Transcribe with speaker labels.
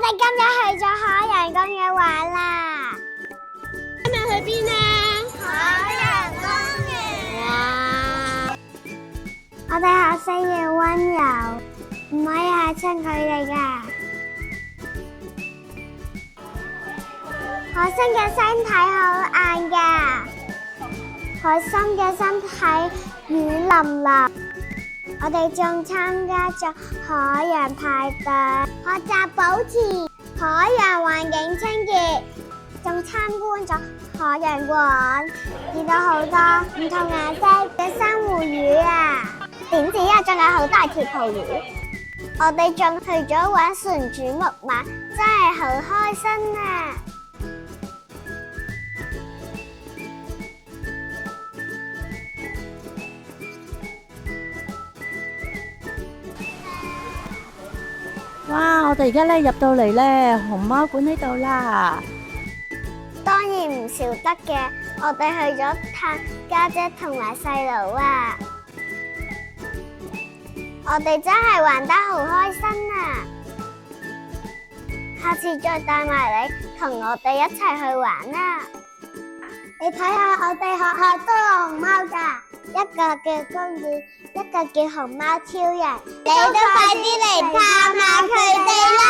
Speaker 1: 哋今日去咗海洋公園玩啦。
Speaker 2: 今日去邊啊？
Speaker 1: 海洋公園。哇！我哋學識要溫柔，唔可以嚇親佢哋㗎。海星嘅身體好硬㗎，海參嘅身體軟腍腍。我哋仲參加咗海洋派對，學習保持海洋環境清潔，仲參觀咗海洋館，見到好多唔同顏色嘅珊瑚魚啊！點止啊，仲有好大條泡魚。我哋仲去咗玩旋轉木馬，真係好開心啊！
Speaker 2: 哇！我哋而家入到嚟熊貓館呢度啦。
Speaker 1: 當然唔少得嘅，我哋去咗探家姐同埋細佬啊！我哋真係玩得好開心啊！下次再帶埋你同我哋一齊去玩啦！你睇下我哋學校都有熊貓㗎，一個叫公主，一個叫熊貓超人，你都快啲嚟探下佢哋啦！